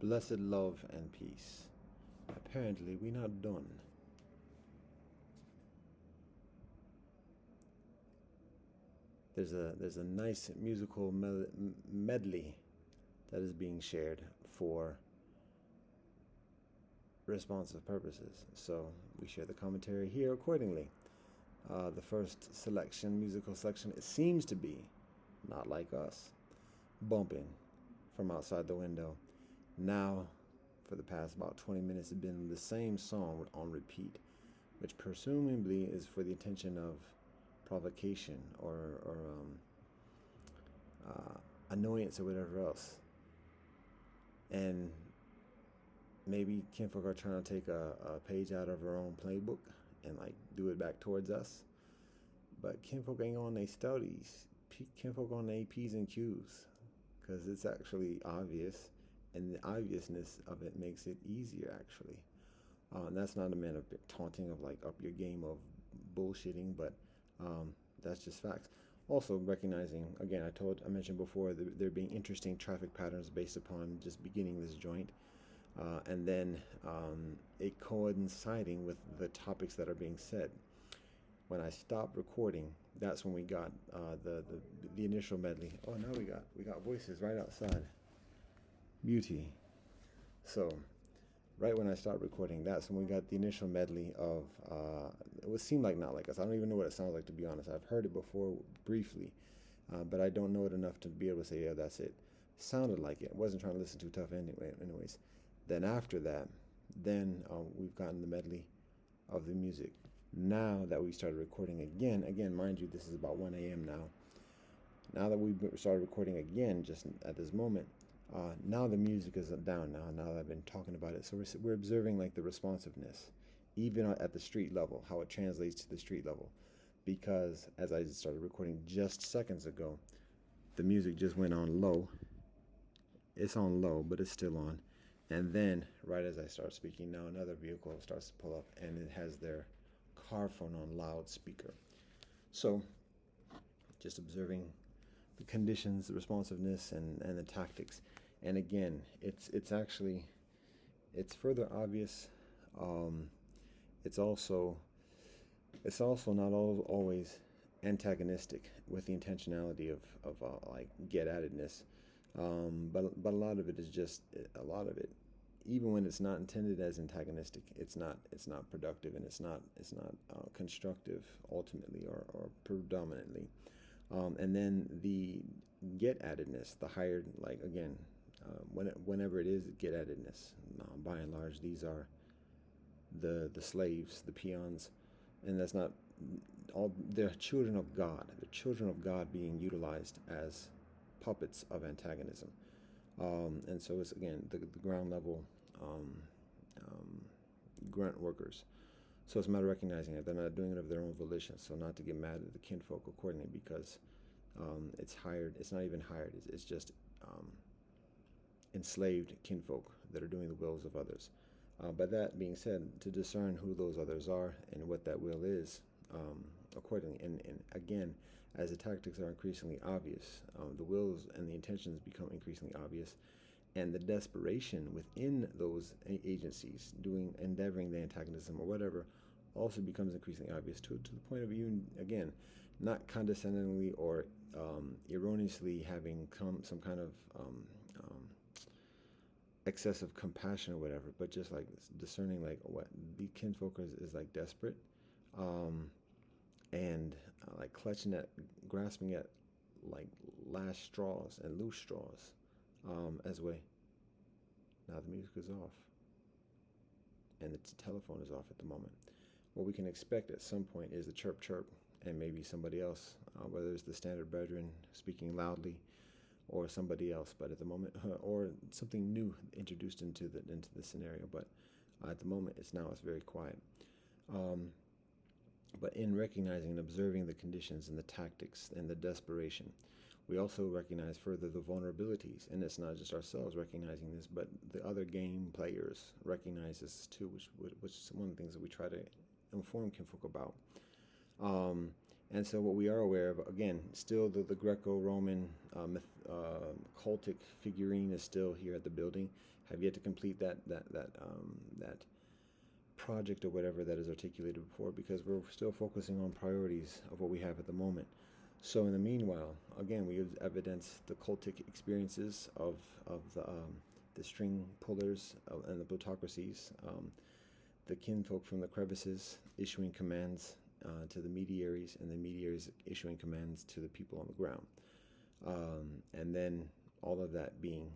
Blessed love and peace. Apparently, we not done. There's a nice musical medley that is being shared for responsive purposes. So we share the commentary here accordingly. The first selection, musical selection, it seems to be not like us, bumping from outside the window. Now, for the past about 20 minutes, it's been the same song on repeat, which presumably is for the intention of provocation or annoyance or whatever else. And maybe kinfolk are trying to take a page out of her own playbook and like do it back towards us. But kinfolk ain't on their studies. Kinfolk on their P's and Q's, because it's actually obvious, and the obviousness of it makes it easier actually. And that's not a matter of taunting of like up your game of bullshitting, but that's just facts. Also recognizing, again, I mentioned before, there being interesting traffic patterns based upon just beginning this joint, and then it coinciding with the topics that are being said. When I stopped recording, that's when we got the initial medley. Oh, now we got voices right outside. Beauty. So, right when I started recording, that's when we got the initial medley of it would seem like Not Like Us. I don't even know what it sounds like, to be honest. I've heard it before briefly, but I don't know it enough to be able to say, yeah, that's it. Sounded like it. Wasn't trying to listen too tough anyways. Then after that, we've gotten the medley of the music. Now that we started recording again, mind you, this is about 1 a.m. now. Now that we've started recording again, just at this moment, now the music is down now that I've been talking about it. So we're observing like the responsiveness, even at the street level, how it translates to the street level. Because as I started recording just seconds ago, the music just went on low. It's on low, but it's still on. And then right as I start speaking, now another vehicle starts to pull up and it has their car phone on loudspeaker. So just observing the conditions, the responsiveness, and the tactics. And again, it's further obvious. It's also not always antagonistic with the intentionality of like get at itness. But a lot of it is just even when it's not intended as antagonistic, it's not productive, and it's not constructive ultimately or predominantly. And then the get attedness, the hired, like again, whenever it is get attedness, by and large, these are the slaves, the peons, and that's not all. They're children of God. They're children of God being utilized as puppets of antagonism. And so it's again the ground level grunt workers. So it's a matter of recognizing that they're not doing it of their own volition. So not to get mad at the kinfolk accordingly, because it's hired. It's not even hired. It's just enslaved kinfolk that are doing the wills of others. But that being said, to discern who those others are and what that will is, accordingly, and again, as the tactics are increasingly obvious, the wills and the intentions become increasingly obvious, and the desperation within those agencies endeavoring the antagonism or whatever also becomes increasingly obvious to the point of even, again, not condescendingly or erroneously having some kind of excessive compassion or whatever, but just like discerning like what the kinfolk is like desperate, and like clutching at, grasping at like last straws and loose straws, as way. Now the music is off, and the telephone is off at the moment. What we can expect at some point is the chirp chirp, and maybe somebody else, whether it's the standard brethren speaking loudly, or somebody else, but at the moment, or something new introduced into the scenario. But at the moment, it's very quiet. But in recognizing and observing the conditions and the tactics and the desperation, we also recognize further the vulnerabilities, and it's not just ourselves recognizing this, but the other game players recognize this too, which is one of the things that we try to inform kinfolk about. And so, what we are aware of, again, still the Greco-Roman cultic figurine is still here at the building. Have yet to complete that project or whatever that is articulated before, because we're still focusing on priorities of what we have at the moment. So, in the meanwhile, again, we evidence the cultic experiences of the string pullers and the plutocracies, the kinfolk from the crevices issuing commands to the mediaries, and the mediaries issuing commands to the people on the ground. And then all of that being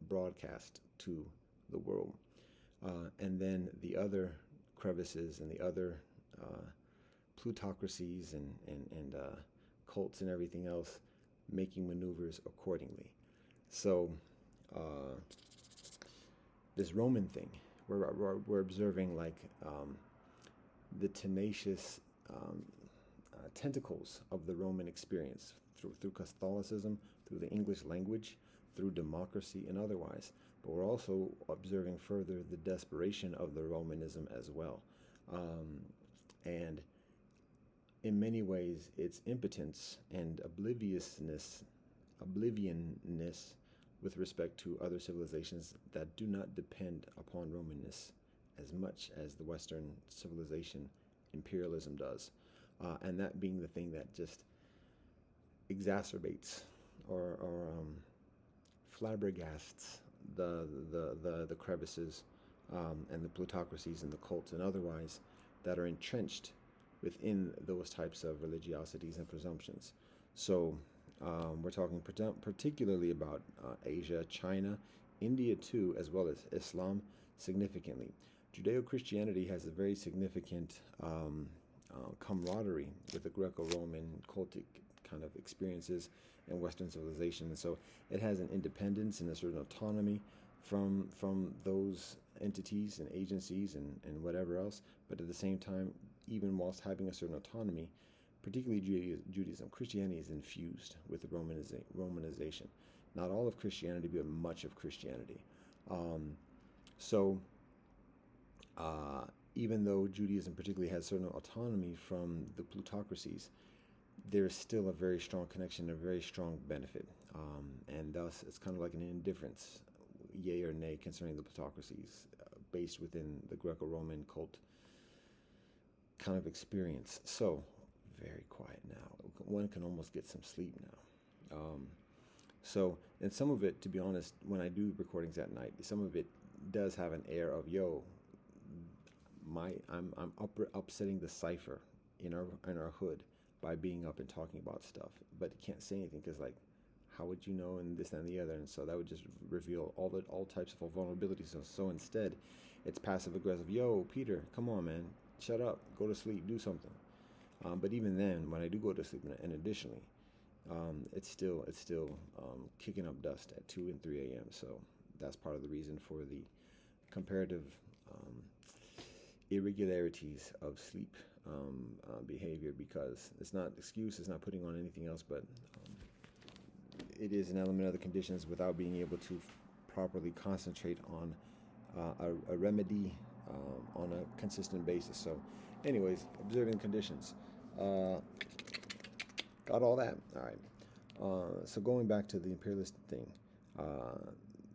broadcast to the world. And then the other crevices and the other plutocracies and cults and everything else making maneuvers accordingly. So this Roman thing, we're observing like the tenacious tentacles of the Roman experience through Catholicism, through the English language, through democracy and otherwise. But we're also observing further the desperation of the Romanism as well. And in many ways, its impotence and oblivionness with respect to other civilizations that do not depend upon Romanness as much as the Western civilization imperialism does. And that being the thing that just exacerbates or flabbergasts the crevices and the plutocracies and the cults and otherwise that are entrenched within those types of religiosities and presumptions. So we're talking particularly about Asia, China, India too, as well as Islam significantly. Judeo-Christianity has a very significant camaraderie with the Greco-Roman cultic kind of experiences in Western civilization. And so it has an independence and a certain autonomy from those entities and agencies and whatever else. But at the same time, even whilst having a certain autonomy, particularly Judaism, Christianity is infused with the Romanization. Not all of Christianity, but much of Christianity. Even though Judaism particularly has certain autonomy from the plutocracies, there is still a very strong connection, a very strong benefit. And thus, it's kind of like an indifference, yay or nay, concerning the plutocracies based within the Greco-Roman cult kind of experience. So, very quiet now. One can almost get some sleep now. And some of it, to be honest, when I do recordings at night, some of it does have an air of, yo, I'm upsetting the cipher in our hood by being up and talking about stuff, but you can't say anything because, like, how would you know, and this and the other, and so that would just reveal all types of vulnerabilities. So instead, it's passive aggressive. Yo, Peter, come on, man, shut up, go to sleep, do something. But even then, when I do go to sleep, and additionally, it's still kicking up dust at 2 and 3 a.m. So that's part of the reason for the comparative irregularities of sleep behavior, because it's not excuse, it's not putting on anything else, but it is an element of the conditions without being able to properly concentrate on a remedy on a consistent basis. So anyways, observing conditions. Got all that? All right. So going back to the imperialist thing,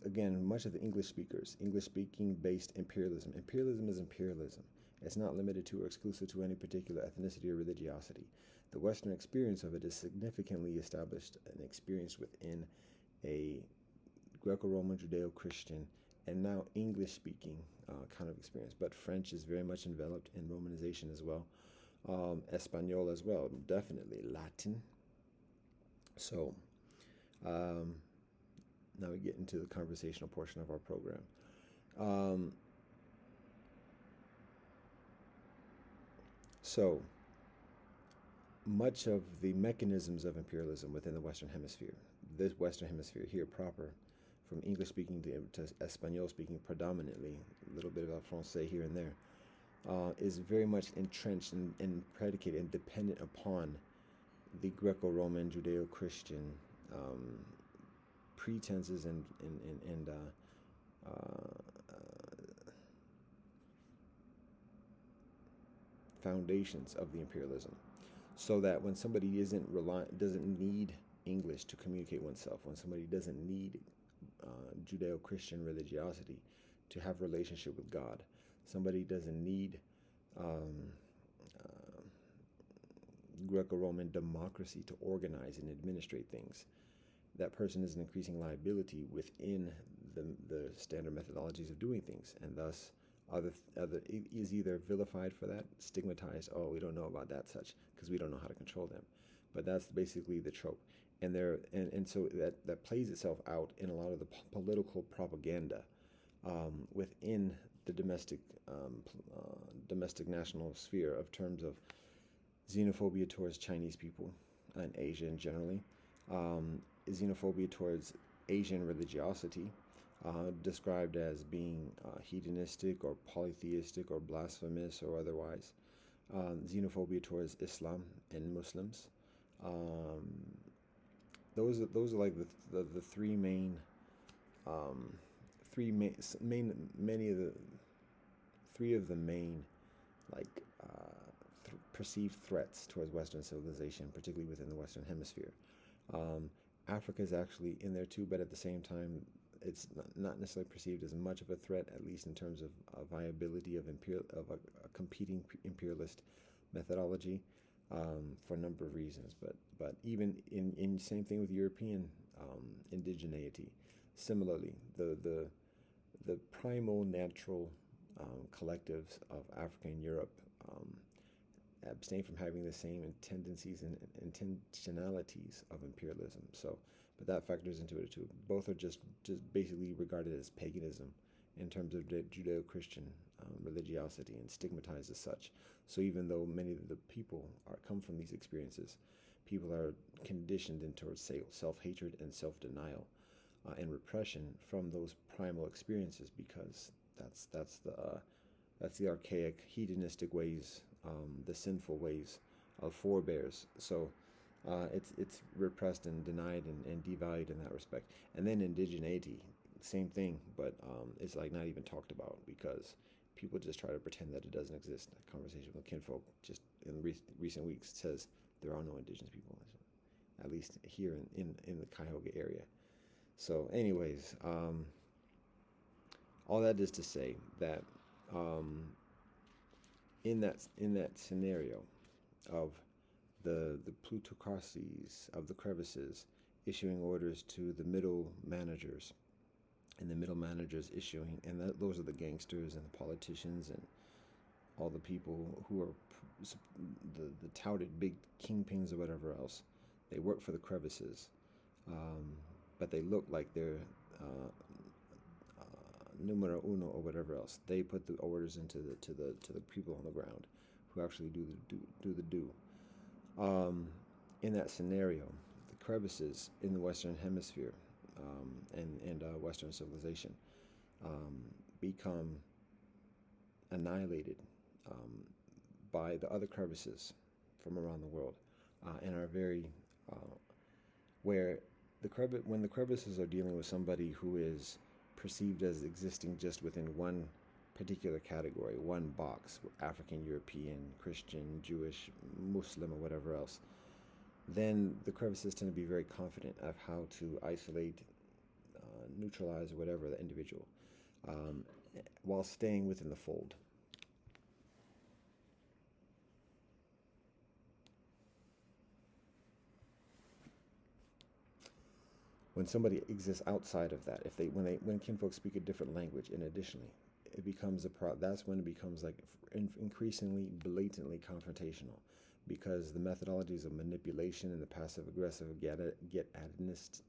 again, much of the English-speaking based imperialism. Imperialism is imperialism. It's not limited to or exclusive to any particular ethnicity or religiosity. The Western experience of it is significantly established and experienced within a Greco-Roman, Judeo-Christian, and now English-speaking kind of experience. But French is very much enveloped in Romanization as well. Espanol as well, definitely. Latin. So, now we get into the conversational portion of our program. So, much of the mechanisms of imperialism within the Western Hemisphere, this Western Hemisphere here proper, from English-speaking to Espanol-speaking predominantly, a little bit of Francais here and there, is very much entrenched and predicated and dependent upon the Greco-Roman, Judeo-Christian pretenses and foundations of the imperialism. so that when somebody doesn't need English to communicate oneself, when somebody doesn't need Judeo-Christian religiosity to have a relationship with God, somebody doesn't need um, uh, Greco-Roman democracy to organize and administrate things, that person is an increasing liability within the standard methodologies of doing things, and thus is either vilified for that, stigmatized. Oh, we don't know about that such because we don't know how to control them. But that's basically the trope, and so that plays itself out in a lot of the political propaganda within the domestic national sphere of terms of xenophobia towards Chinese people and Asian generally, xenophobia towards Asian religiosity, described as being hedonistic or polytheistic or blasphemous or otherwise, xenophobia towards Islam and Muslims. Um, those are like the three main many of the three of the main like perceived threats towards Western civilization, particularly within the Western Hemisphere. Africa is actually in there too, but at the same time, it's not necessarily perceived as much of a threat, at least in terms of viability of a competing imperialist methodology, for a number of reasons. But even in same thing with European indigeneity. Similarly, the primal natural collectives of Africa and Europe abstain from having the same tendencies and intentionalities of imperialism. So, but that factors into it too. Both are just basically regarded as paganism in terms of Judeo-Christian religiosity and stigmatized as such. So even though many of the people come from these experiences, people are conditioned into self-hatred and self-denial and repression from those primal experiences, because that's the archaic hedonistic ways, the sinful ways of forebears. So it's repressed and denied and devalued in that respect. And then indigeneity, same thing, but it's like not even talked about because people just try to pretend that it doesn't exist. A conversation with kinfolk just in recent weeks says there are no indigenous people, at least here in the Cuyahoga area. So anyways, all that is to say that in that scenario of the plutocracies of the crevices issuing orders to the middle managers, and the middle managers issuing, and those are the gangsters and the politicians and all the people who are the touted big kingpins or whatever else. They work for the crevices, but they look like they're numero uno or whatever else. They put the orders into to the people on the ground who actually do the do. In that scenario, the crevices in the Western Hemisphere and Western civilization become annihilated by the other crevices from around the world, and are very where when the crevices are dealing with somebody who is perceived as existing just within one particular category, one box, African, European, Christian, Jewish, Muslim, or whatever else, then the crevices tend to be very confident of how to isolate, neutralize, or whatever the individual, while staying within the fold. When somebody exists outside of that, when kinfolk speak a different language, and additionally, it becomes that's when it becomes like increasingly blatantly confrontational, because the methodologies of manipulation and the passive aggressive get addedness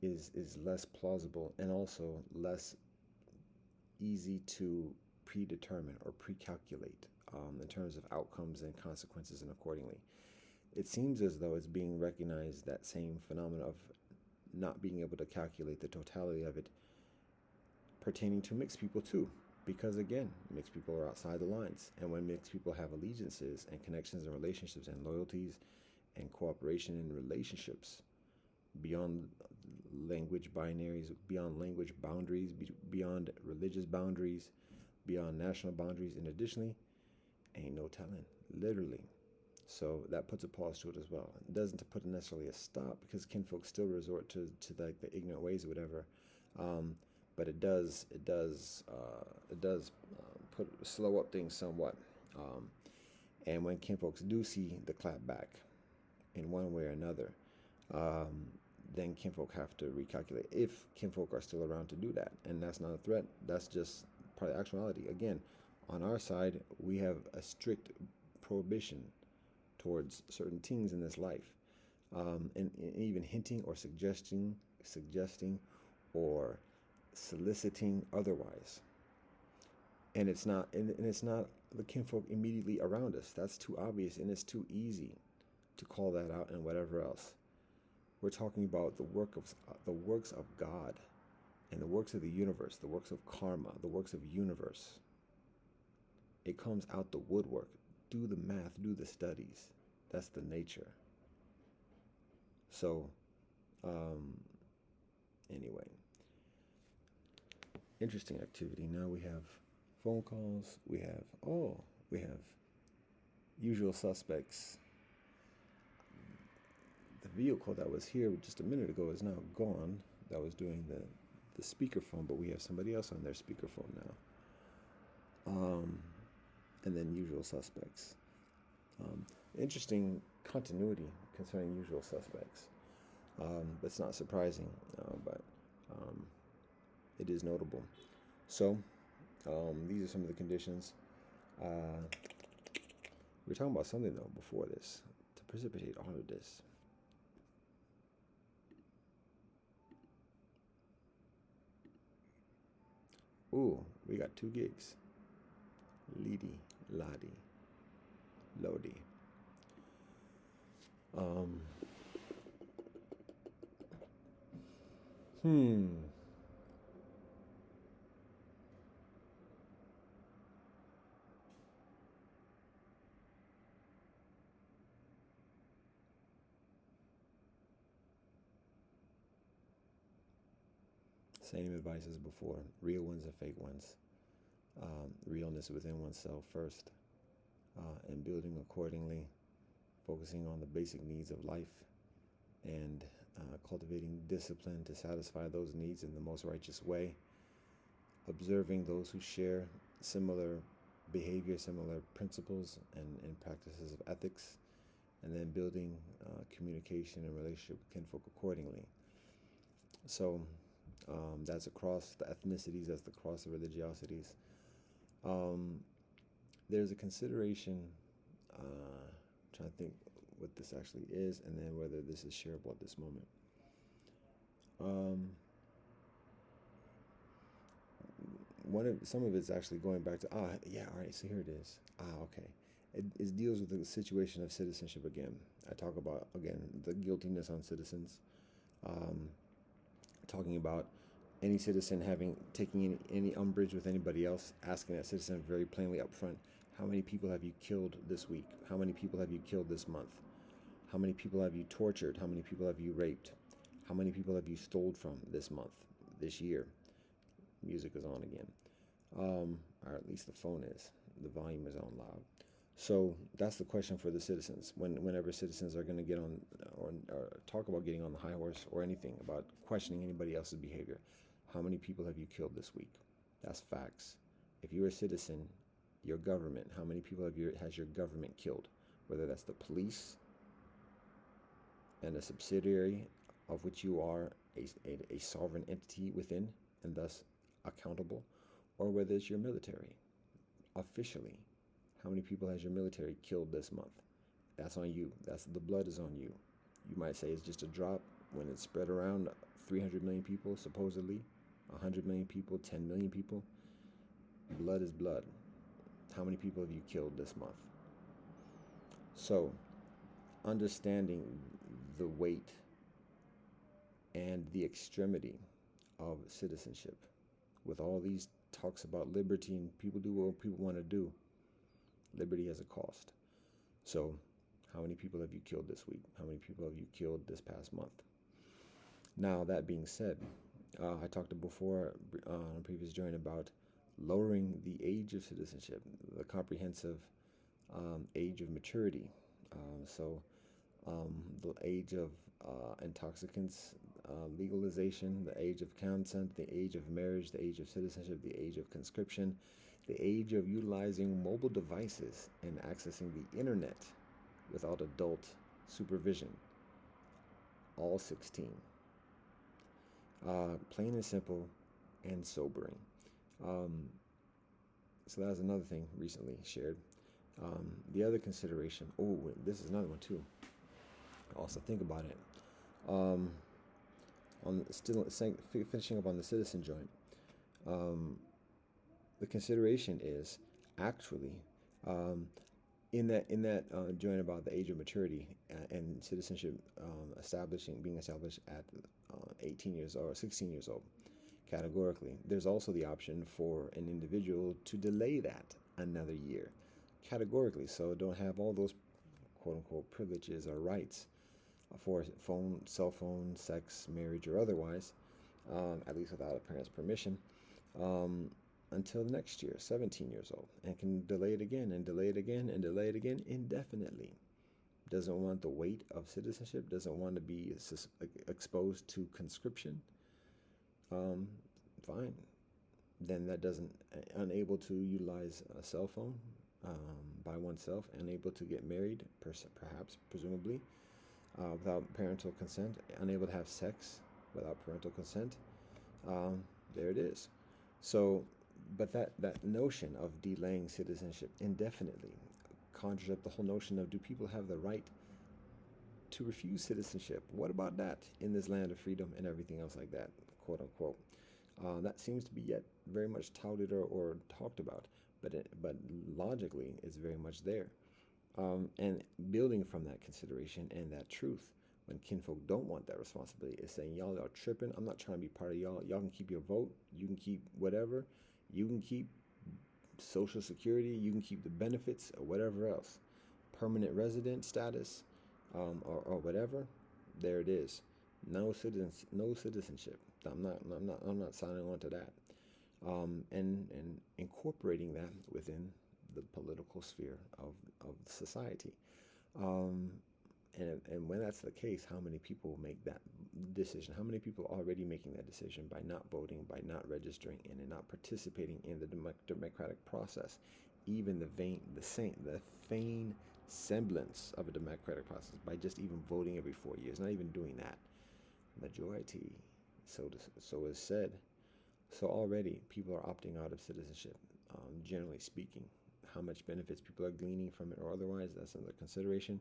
is less plausible and also less easy to predetermine or pre-calculate in terms of outcomes and consequences, and accordingly. It seems as though it's being recognized, that same phenomena of not being able to calculate the totality of it pertaining to mixed people too, because again, mixed people are outside the lines, and when mixed people have allegiances and connections and relationships and loyalties and cooperation in relationships beyond language binaries, beyond language boundaries, beyond religious boundaries, beyond national boundaries, and additionally, ain't no telling, literally, So that puts a pause to it as well. It doesn't put necessarily a stop, because kinfolk still resort to like the ignorant ways or whatever. Um, but it does put slow up things somewhat. Um, and when kinfolks do see the clap back in one way or another, um, then kinfolk have to recalculate if kinfolk are still around to do that. And that's not a threat. That's just part of actuality. Again, on our side, we have a strict prohibition towards certain things in this life, and even hinting or suggesting, or soliciting otherwise. And it's not the kinfolk immediately around us. That's too obvious, and it's too easy to call that out and whatever else. We're talking about the works of God, and the works of the universe, the works of karma, the works of universe. It comes out the woodwork. Do the math, do the studies. That's the nature. So, um, anyway, interesting activity. Now we have phone calls. We have usual suspects. The vehicle that was here just a minute ago is now gone. That was doing the speakerphone, but we have somebody else on their speakerphone now. And then usual suspects. Interesting continuity concerning usual suspects. That's not surprising, but um, it is notable. So, these are some of the conditions. We were talking about something, though, before this to precipitate all of this. Ooh, we got 2 gigs. Lidi, Ladi, Lodi. Um, hmm. Same advice as before. Real ones and fake ones. Realness within oneself first, and building accordingly, focusing on the basic needs of life, and cultivating discipline to satisfy those needs in the most righteous way, observing those who share similar behavior, similar principles, and practices of ethics, and then building communication and relationship with kinfolk accordingly. So that's across the ethnicities, that's across the religiosities. Um, there's a consideration, trying to think what this actually is, and then whether this is shareable at this moment. Um, some of it's actually going back to yeah, all right, so here it is. Okay. It deals with the situation of citizenship again. I talk about, again, the guiltiness on citizens, um, talking about any citizen taking any umbrage with anybody else, asking that citizen very plainly up front, how many people have you killed this week? How many people have you killed this month? How many people have you tortured? How many people have you raped? How many people have you stole from this month, this year? Music is on again. Or at least the phone is. The volume is on loud. So that's the question for the citizens. Whenever citizens are going to get on, or talk about getting on the high horse or anything about questioning anybody else's behavior, how many people have you killed this week? That's facts. If you're a citizen, your government, how many people has your government killed? Whether that's the police and a subsidiary of which you are a sovereign entity within, and thus accountable, or whether it's your military. Officially, how many people has your military killed this month? That's on you. The blood is on you. You might say it's just a drop when it's spread around 300 million people, supposedly, 100 million people, 10 million people. Blood is blood. How many people have you killed this month? So, understanding the weight and the extremity of citizenship, with all these talks about liberty and people do what people want to do, liberty has a cost. So, how many people have you killed this week? How many people have you killed this past month? Now, that being said, I talked before on a previous joint about lowering the age of citizenship, the comprehensive age of maturity The age of intoxicants, legalization, the age of consent, the age of marriage, the age of citizenship, the age of conscription, the age of utilizing mobile devices and accessing the internet without adult supervision, all 16. Plain and simple and sobering. Um, so that was another thing recently shared. The other consideration, oh, this is another one too. Also think about it. Um, finishing up on the citizen joint. Um, the consideration is actually um, in that joint about the age of maturity and citizenship being established at 18 years old or 16 years old. Categorically, there's also the option for an individual to delay that another year, categorically, so don't have all those quote unquote privileges or rights for cell phone, sex, marriage, or otherwise, at least without a parent's permission, um, until next year, 17 years old, and can delay it again and delay it again and delay it again indefinitely. Doesn't want the weight of citizenship, doesn't want to be exposed to conscription. Um, Fine. Then that doesn't, unable to utilize a cell phone by oneself, unable to get married, perhaps, presumably, without parental consent, unable to have sex without parental consent. There it is. So, but that notion of delaying citizenship indefinitely conjures up the whole notion of, do people have the right to refuse citizenship? What about that in this land of freedom and everything else like that, quote unquote? That seems to be yet very much touted or talked about, but logically it's very much there. And building from that consideration and that truth, when kinfolk don't want that responsibility, is saying, y'all are tripping. I'm not trying to be part of y'all. Y'all can keep your vote. You can keep whatever. You can keep Social Security. You can keep the benefits or whatever else. Permanent resident status, or whatever. There it is. No citizenship. I'm not signing on to that. And incorporating that within the political sphere of society. Um, and when that's the case, how many people make that decision? How many people are already making that decision by not voting, by not registering, and not participating in the democratic process? Even the feign semblance of a democratic process by just even voting every 4 years, not even doing that. Majority, so is said. So already people are opting out of citizenship, generally speaking. How much benefits people are gleaning from it or otherwise, that's another consideration.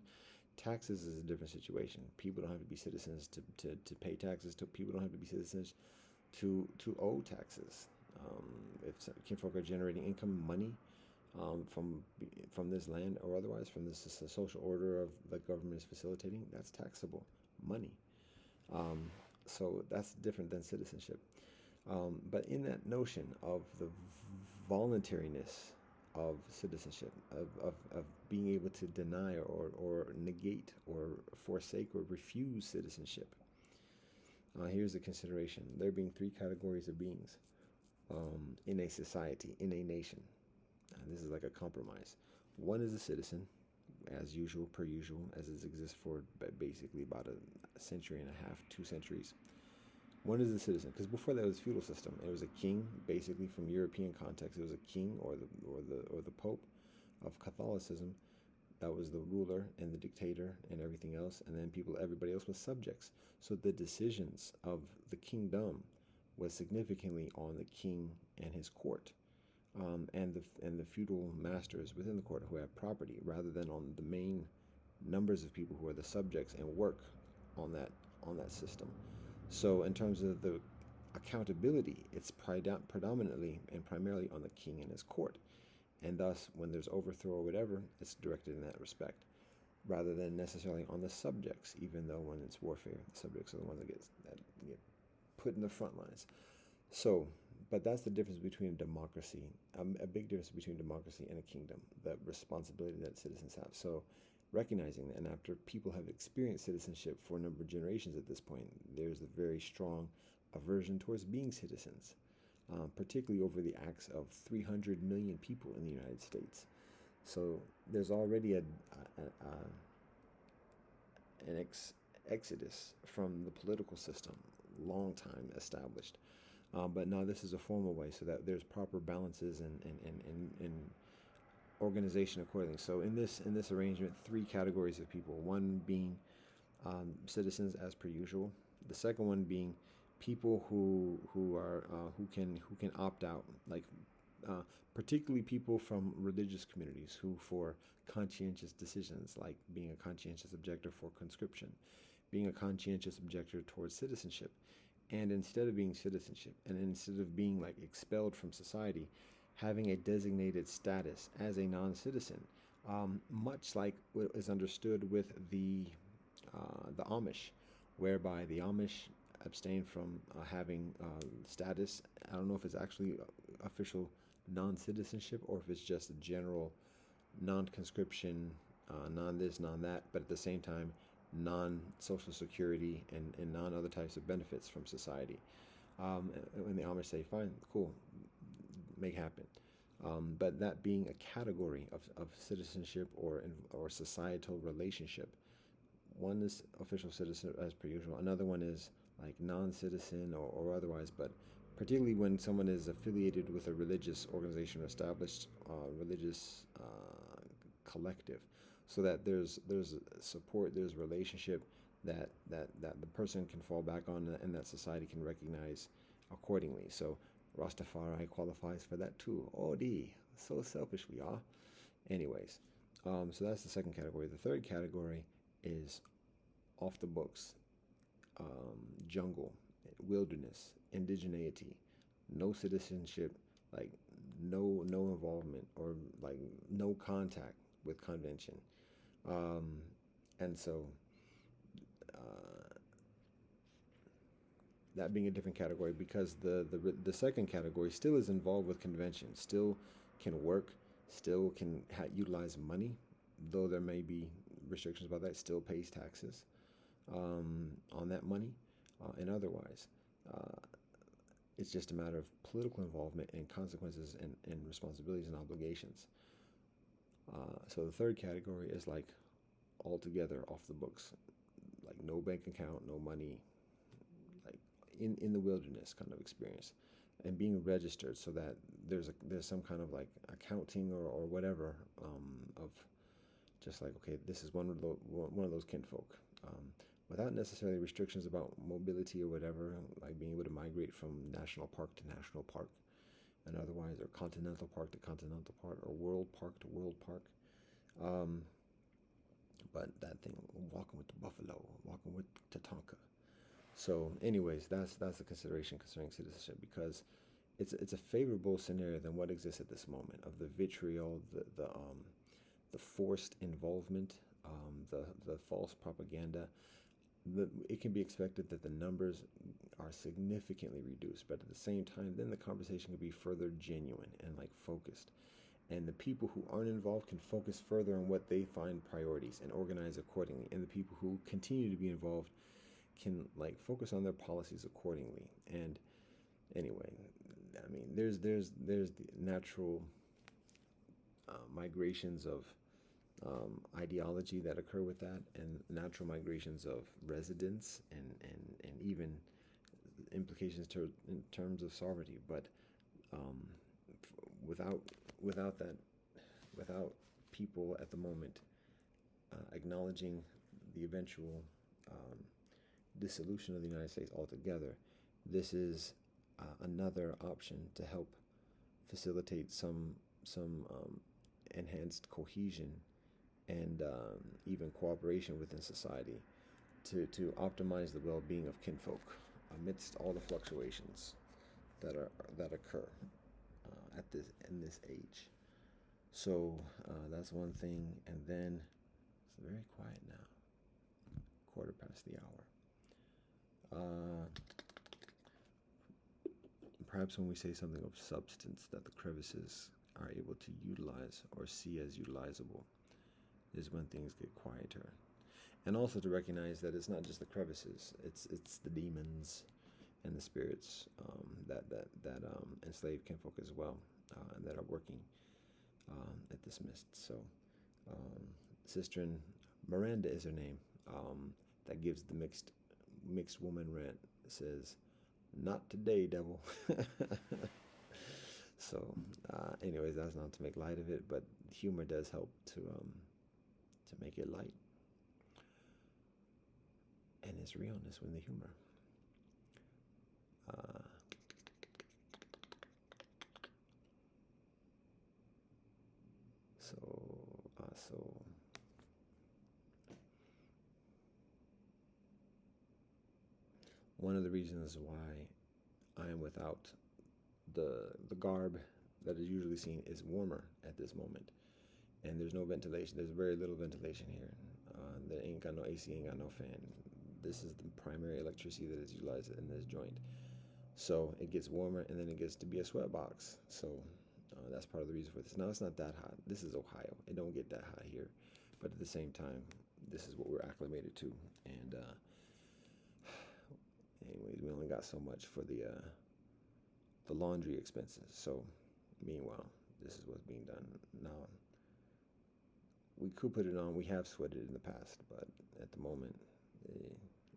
Taxes is a different situation. People don't have to be citizens to pay taxes. People don't have to be citizens to owe taxes. If kinfolk are generating income, money from this land or otherwise, from this social order of the government is facilitating, that's taxable money. So that's different than citizenship. But in that notion of the voluntariness of citizenship, of being able to deny or negate or forsake or refuse citizenship, here's the consideration. There being three categories of beings in a society, in a nation. This is like a compromise. One is a citizen, as usual, per usual, as it exists for basically about a century and a half, 2 centuries. One is the citizen, because before that was a feudal system. It was a king, basically from European context. It was a king or the Pope of Catholicism that was the ruler and the dictator and everything else, and then everybody else was subjects. So the decisions of the kingdom was significantly on the king and his court, and the feudal masters within the court who have property, rather than on the main numbers of people who are the subjects and work on that system. So in terms of the accountability, it's predominantly and primarily on the king and his court. And thus, when there's overthrow or whatever, it's directed in that respect, rather than necessarily on the subjects, even though when it's warfare, the subjects are the ones that get put in the front lines. So, but that's the difference between democracy, a big difference between democracy and a kingdom, the responsibility that citizens have. So recognizing that, and after people have experienced citizenship for a number of generations at this point, there's a very strong aversion towards being citizens, particularly over the acts of 300 million people in the United States. So there's already an exodus from the political system, long time established. But now this is a formal way, so that there's proper balances and organization accordingly. So in this arrangement, three categories of people. One being citizens as per usual. The second one being people who can opt out, like uh, particularly people from religious communities who, for conscientious decisions, like being a conscientious objector for conscription, being a conscientious objector towards citizenship, and instead of being citizenship, and instead of being like expelled from society, having a designated status as a non-citizen, much like what is understood with the Amish, whereby the Amish abstain from having status. I don't know if it's actually official non-citizenship or if it's just a general non-conscription, non this, non that, but at the same time, non-social security and non-other types of benefits from society. When the Amish say, fine, cool, make happen. But that being a category of citizenship or societal relationship. One is official citizen as per usual. Another one is like non-citizen or otherwise, but particularly when someone is affiliated with a religious organization or established religious collective, so that there's support, there's relationship that the person can fall back on and that society can recognize accordingly. So Rastafari qualifies for that too. Oh, so selfish we are. Anyways, so that's the second category. The third category is off the books, jungle, wilderness, indigeneity, no citizenship, like no involvement or like no contact with convention, um, and so uh, that being a different category because the second category still is involved with convention, still can work, still can utilize money, though there may be restrictions about that, still pays taxes on that money and otherwise. Uh, it's just a matter of political involvement and consequences and responsibilities and obligations. So the third category is like altogether off the books, like no bank account, no money, like in the wilderness kind of experience, and being registered so that there's some kind of like accounting or whatever of just like, okay, this is one of those kinfolk, without necessarily restrictions about mobility or whatever, like being able to migrate from national park to national park and otherwise, or continental park to continental park, or world park to world park. Um, but that thing, walking with the buffalo, walking with Tatanka. So, anyways, that's the consideration concerning citizenship because it's a favorable scenario than what exists at this moment of the vitriol, the forced involvement, the false propaganda. It can be expected that the numbers are significantly reduced, but at the same time, then the conversation can be further genuine and like focused. And the people who aren't involved can focus further on what they find priorities and organize accordingly. And the people who continue to be involved can like focus on their policies accordingly. And anyway, I mean, there's the natural migrations of ideology that occur with that, and natural migrations of residents, and even implications in terms of sovereignty. But um, without without that, without people at the moment acknowledging the eventual um, dissolution of the United States altogether, this is another option to help facilitate some enhanced cohesion and even cooperation within society to optimize the well-being of kinfolk amidst all the fluctuations that occur at this in this age. So that's one thing, and then it's very quiet now. Quarter past the hour. Perhaps when we say something of substance that the crevices are able to utilize or see as utilizable is when things get quieter. And also to recognize that it's not just the crevices; it's the demons and the spirits that enslave kinfolk as well, and that are working at this mist. So, Sister Miranda is her name. that gives the mixed woman rant. It says, "Not today, devil." So, anyways, that's not to make light of it, but humor does help to make it light, and it's realness with the humor. Uh, so one of the reasons why I am without the garb that is usually seen is warmer at this moment, and there's no ventilation. There's very little ventilation here. There ain't got no AC, ain't got no fan. This is the primary electricity that is utilized in this joint. So it gets warmer, and then it gets to be a sweat box. So that's part of the reason for this. Now it's not that hot. This is Ohio. It don't get that hot here, but at the same time, this is what we're acclimated to. And anyways, we only got so much for the laundry expenses. So meanwhile, this is what's being done now. We could put it on. We have sweated in the past, but at the moment,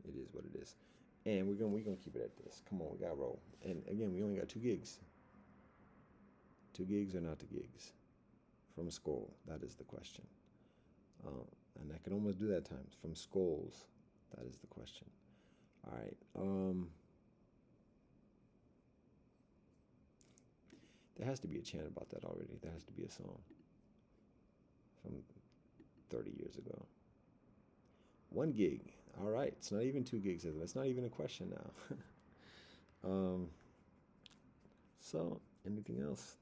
it is what it is. And we're gonna keep it at this. Come on, we gotta roll. And again, we only got 2 gigs. 2 gigs or not 2 gigs from Skoll? That is the question. And I can almost do that times from Skolls. That is the question. All right. There has to be a chant about that already. There has to be a song from 30 years ago. 1 gig. All right. It's not even 2 gigs. It's not even a question now. So, anything else?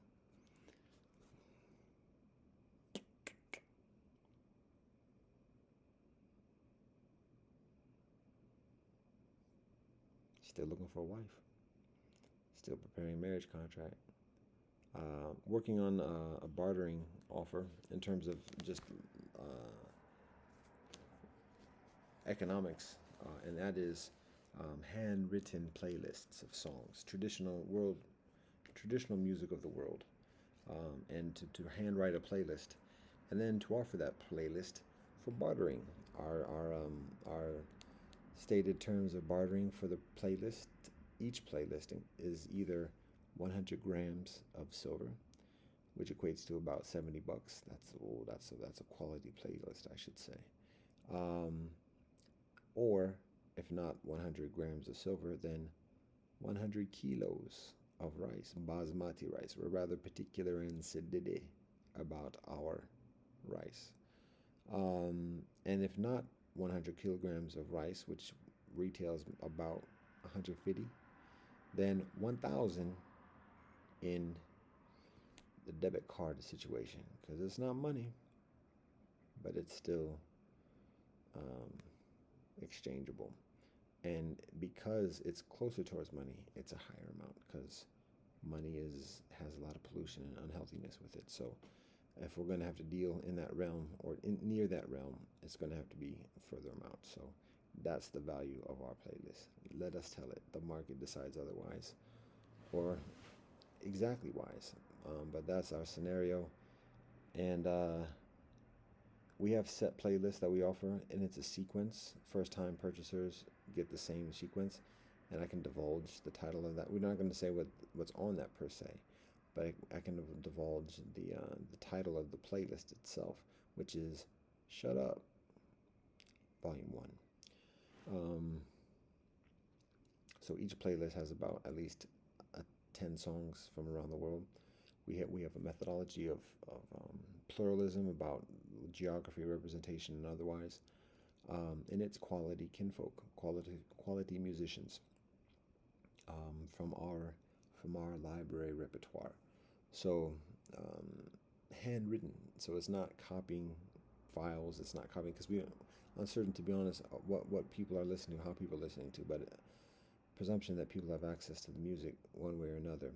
Still looking for a wife. Still preparing a marriage contract. Working on a bartering offer in terms of just economics, and that is handwritten playlists of songs, traditional music of the world, and to handwrite a playlist, and then to offer that playlist for bartering. Our stated terms of bartering for the playlist, each playlist is either 100 grams of silver, which equates to about $70. That's a quality playlist, I should say. Or if not 100 grams of silver, then 100 kilos of rice, basmati rice. We're rather particular in Sididi about our rice. And if not 100 kilograms of rice, which retails about 150, then 1,000 in the debit card situation, because it's not money, but it's still exchangeable. And because it's closer towards money, it's a higher amount, because money has a lot of pollution and unhealthiness with it. So if we're going to have to deal in that realm or near that realm, it's going to have to be a further amount. So that's the value of our playlist. Let us tell it. The market decides otherwise, or exactly wise. But that's our scenario. And we have set playlists that we offer, and it's a sequence. First-time purchasers get the same sequence, and I can divulge the title of that. We're not going to say what's on that per se, but I can divulge the title of the playlist itself, which is "Shut Up," Volume 1. So each playlist has about at least 10 songs from around the world. We have a methodology of pluralism about geography, representation, and otherwise. And it's quality kinfolk, quality musicians from our library repertoire. So handwritten. So it's not copying files. It's not copying, because we're uncertain, to be honest, what people are listening to, how people are listening to, but presumption that people have access to the music one way or another,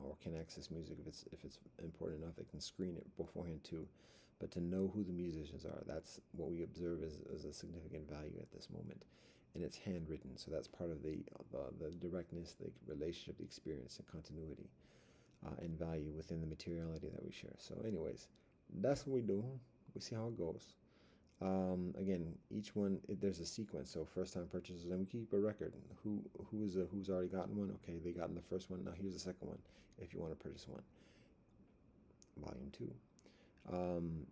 or can access music if it's important enough. They can screen it beforehand too. But to know who the musicians are, that's what we observe as a significant value at this moment. And it's handwritten, so that's part of the directness, the relationship, the experience, and continuity, and value within the materiality that we share. So anyways, that's what we do. We see how it goes. Again, each one there's a sequence. So first time purchases, and we keep a record. Who's already gotten one? Okay, they gotten the first one. Now here's the second one. If you want to purchase one, volume two. Um,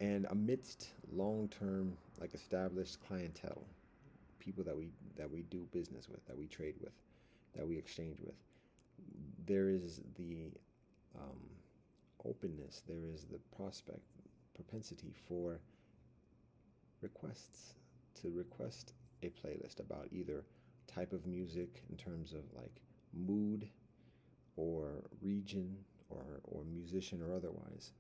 and amidst long-term, like established clientele, people that we do business with, that we trade with, that we exchange with, there is the um, openness, there is the propensity for requests, to request a playlist about either type of music in terms of like mood or region or musician or otherwise,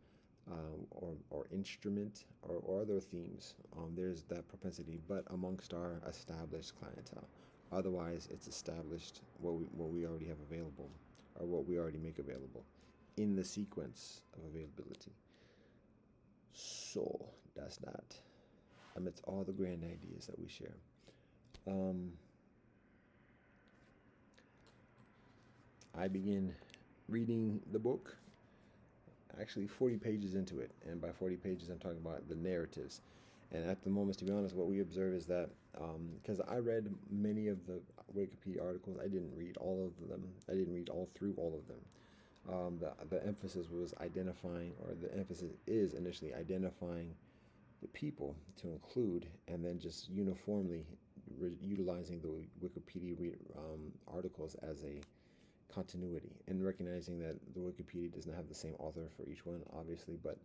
or instrument or other themes. There's that propensity, but amongst our established clientele. Otherwise, it's established what we already have available, or what we already make available in the sequence of availability. So that's that. Amidst all the grand ideas that we share. Um, I begin reading the book, actually 40 pages into it. And by 40 pages, I'm talking about the narratives. And at the moment, to be honest, what we observe is that, because I read many of the Wikipedia articles, I didn't read all of them. I didn't read all through all of them. The emphasis was identifying, or the emphasis is initially identifying the people to include, and then just uniformly utilizing the Wikipedia articles as a continuity, and recognizing that the Wikipedia does not have the same author for each one, obviously, but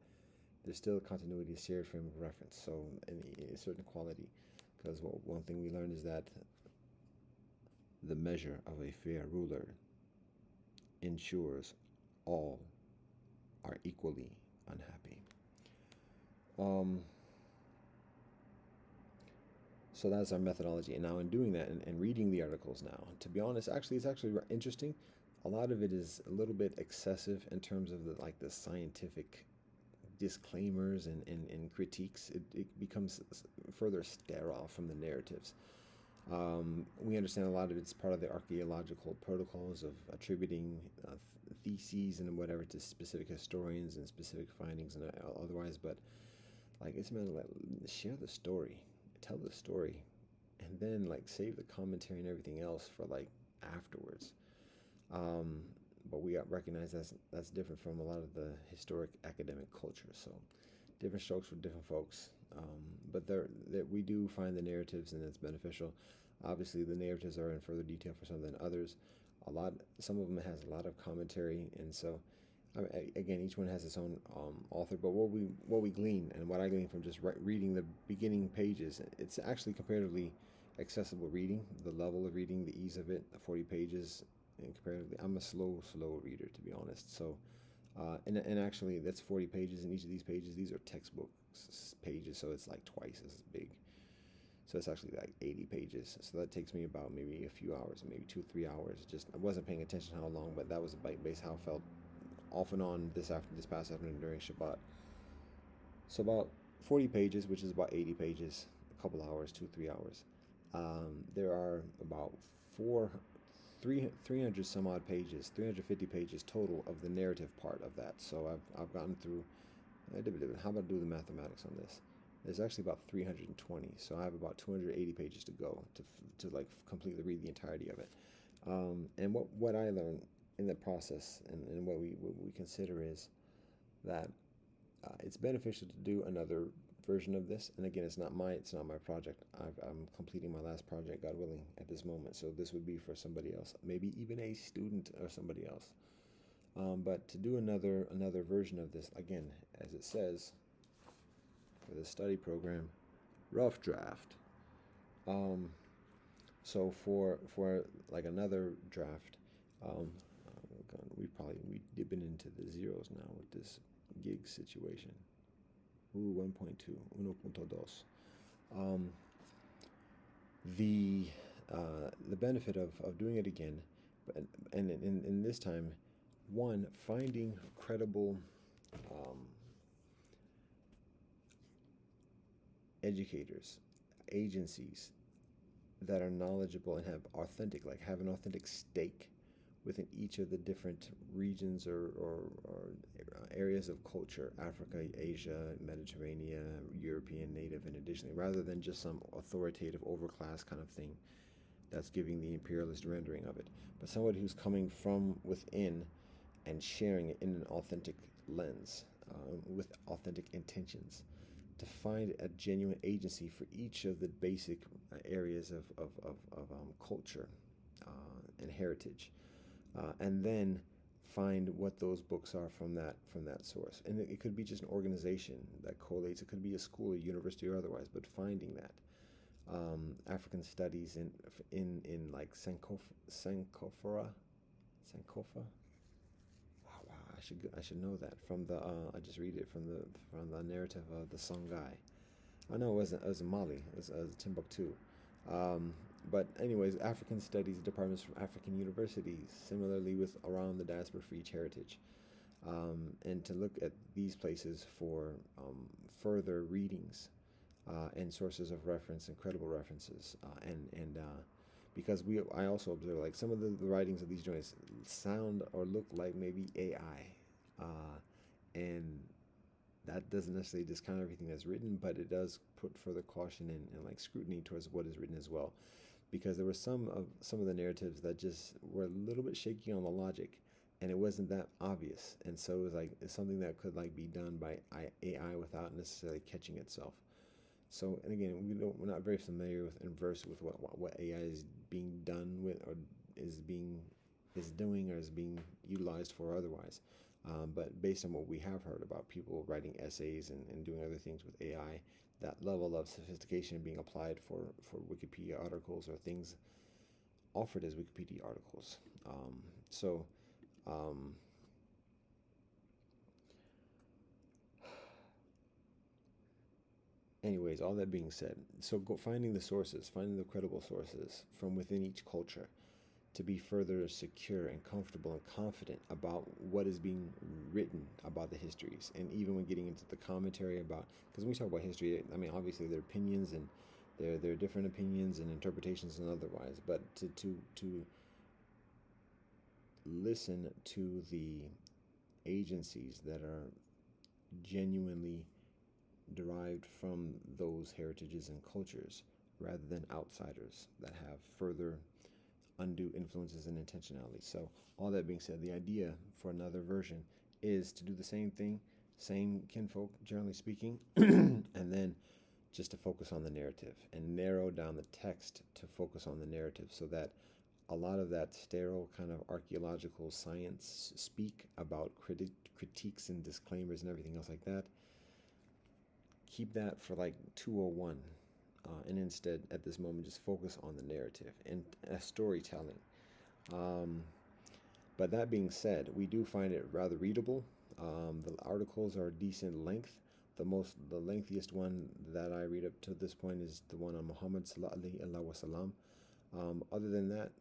there's still a continuity, a shared frame of reference, so in a certain quality. Because one thing we learned is that the measure of a fair ruler ensures all are equally unhappy. Um, so that's our methodology. And now in doing that and reading the articles now, to be honest, it's actually interesting. A lot of it is a little bit excessive in terms of the scientific disclaimers and critiques. It becomes further sterile from the narratives. We understand a lot of it's part of the archaeological protocols of attributing theses and whatever to specific historians and specific findings and otherwise, but like it's meant to like share the story, tell the story, and then like save the commentary and everything else for like afterwards. Um, but we recognize that's different from a lot of the historic academic culture. So different strokes for different folks. But we do find the narratives, and it's beneficial. Obviously, the narratives are in further detail for some than others. Some of them has a lot of commentary, and so again, each one has its own author. But what we glean, and what I glean from just reading the beginning pages, it's actually comparatively accessible reading. The level of reading, the ease of it, the 40 pages, and comparatively, I'm a slow reader, to be honest. So, and actually, that's 40 pages, and each of these pages, these are textbook pages, so it's like twice as big. So it's actually like 80 pages. So that takes me about maybe a few hours, maybe 2 or 3 hours. Just I wasn't paying attention how long, but that was based how I felt off and on this past afternoon during Shabbat. So about 40 pages, which is about 80 pages, a couple hours, 2 3 hours. There are about 300 some odd pages, 350 pages total of the narrative part of that. So I've gotten through. How about do the mathematics on this? There's actually about 320, so I have about 280 pages to go to like completely read the entirety of it. And what I learned in the process, and what we consider is that it's beneficial to do another version of this. And again, it's not my project. I'm completing my last project, God willing, at this moment. So this would be for somebody else, maybe even a student or somebody else. But to do another version of this, again, as it says for the study program, rough draft. So for like another draft, we dipping into the zeros now with this gig situation. 1.2, 1.2. The benefit of doing it again, and in this time, one, finding credible educators, agencies that are knowledgeable and have an authentic stake within each of the different regions or areas of culture: Africa, Asia, Mediterranean, European, native, and additionally, rather than just some authoritative overclass kind of thing that's giving the imperialist rendering of it, but somebody who's coming from within and sharing it in an authentic lens, with authentic intentions, to find a genuine agency for each of the basic areas of culture and heritage, and then find what those books are from that source. And it could be just an organization that collates. It could be a school, a university, or otherwise. But finding that African studies in like Sankofa. Wow, I should know that from the I just read it from the narrative of the Songhai. I know it was Mali. It was Timbuktu. Um, but anyways, African studies departments from African universities, similarly with around the diaspora for each heritage, and to look at these places for further readings and sources of reference and credible references, and because I also observe like some of the writings of these joints sound or look like maybe AI, and that doesn't necessarily discount everything that's written, but it does put further caution and like scrutiny towards what is written as well, because there were some of the narratives that just were a little bit shaky on the logic, and it wasn't that obvious, and so it was like it's something that could like be done by AI without necessarily catching itself. So, and again, we're not very familiar with and versed with what AI is being done with, or is being is doing, or is being utilized for otherwise. But based on what we have heard about people writing essays and doing other things with AI, that level of sophistication being applied for Wikipedia articles or things offered as Wikipedia articles. So, um, anyways, all that being said, so finding the sources, finding the credible sources from within each culture to be further secure and comfortable and confident about what is being written about the histories. And even when getting into the commentary about, because when we talk about history, I mean, obviously there are opinions and there are different opinions and interpretations and otherwise, but to listen to the agencies that are genuinely derived from those heritages and cultures rather than outsiders that have further undue influences and intentionality. So, all that being said, the idea for another version is to do the same thing, same kinfolk, generally speaking, and then just to focus on the narrative and narrow down the text to focus on the narrative, so that a lot of that sterile kind of archaeological science speak about critiques and disclaimers and everything else like that, keep that for like 201, and instead at this moment just focus on the narrative and storytelling. um, but that being said, we do find it rather readable. The articles are decent length. The lengthiest one that I read up to this point is the one on Muhammad sallallahu alaihi wasallam. Other than that,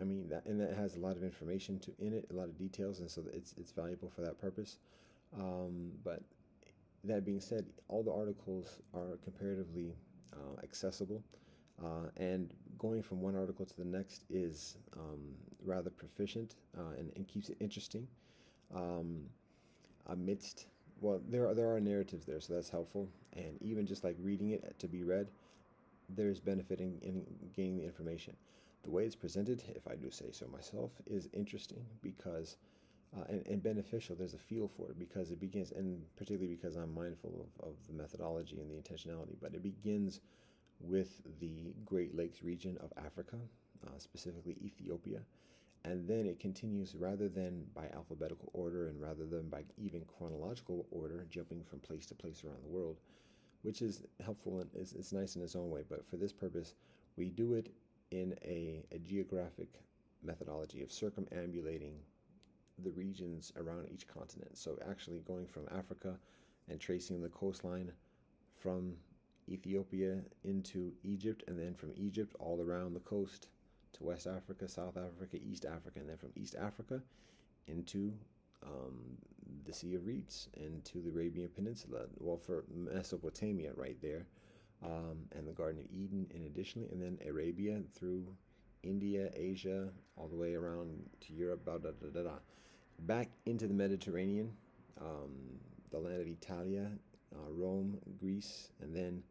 I mean that has a lot of information in it, a lot of details, and so it's valuable for that purpose. But that being said, all the articles are comparatively accessible, and going from one article to the next is rather proficient, and keeps it interesting, um, amidst, well, there are narratives there, so that's helpful. And even just like reading it to be read, there's benefit in gaining the information. The way it's presented, if I do say so myself, is interesting because and beneficial. There's a feel for it because it begins, and particularly because I'm mindful of the methodology and the intentionality, but it begins with the Great Lakes region of Africa, specifically Ethiopia, and then it continues rather than by alphabetical order and rather than by even chronological order, jumping from place to place around the world, which is helpful and it's nice in its own way. But for this purpose, we do it in a geographic methodology of circumambulating the regions around each continent. So actually going from Africa and tracing the coastline from Ethiopia into Egypt, and then from Egypt all around the coast to West Africa, South Africa, East Africa, and then from East Africa into the Sea of Reeds, into the Arabian Peninsula. Well, for Mesopotamia right there, and the Garden of Eden, and additionally, and then Arabia through India, Asia, all the way around to Europe, blah, blah, blah, blah, blah. Back into the Mediterranean, um, the land of Italia, Rome, Greece, and then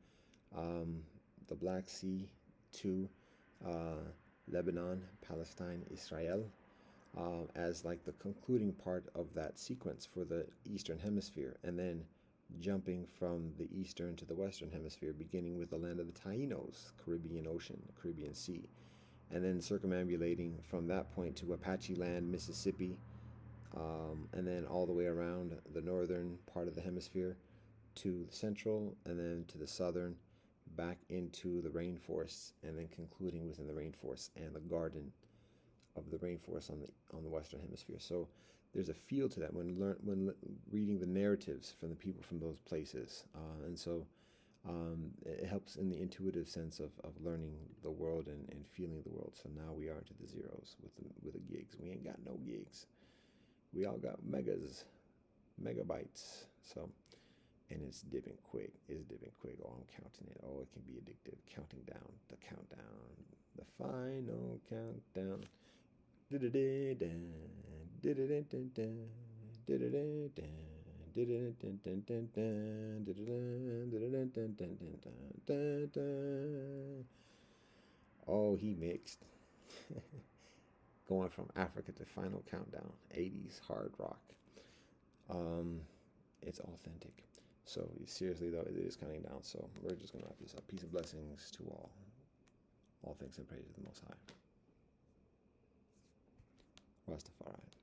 um, the Black Sea to uh, Lebanon, Palestine, Israel, as like the concluding part of that sequence for the Eastern Hemisphere, and then jumping from the Eastern to the Western Hemisphere, beginning with the land of the Tainos, Caribbean Ocean, Caribbean Sea, and then circumambulating from that point to Apache land, Mississippi, and then all the way around the northern part of the hemisphere to the central, and then to the southern, back into the rainforests, and then concluding within the rainforest and the garden of the rainforest on the Western Hemisphere. So there's a feel to that when reading the narratives from the people from those places, and so it helps in the intuitive sense of learning the world and feeling the world. So now we are to the zeros with the gigs. We ain't got no gigs. We all got megabytes. So, and it's dipping quick. It's dipping quick. Oh, I'm counting it. Oh, it can be addictive. Counting down, the countdown, the final countdown. Oh, he mixed. Going from Africa to Final Countdown, 80s hard rock. It's authentic. So seriously though, it is counting down. So we're just gonna wrap this up. Peace and blessings to all. All thanks and praise to the Most High. Rastafari.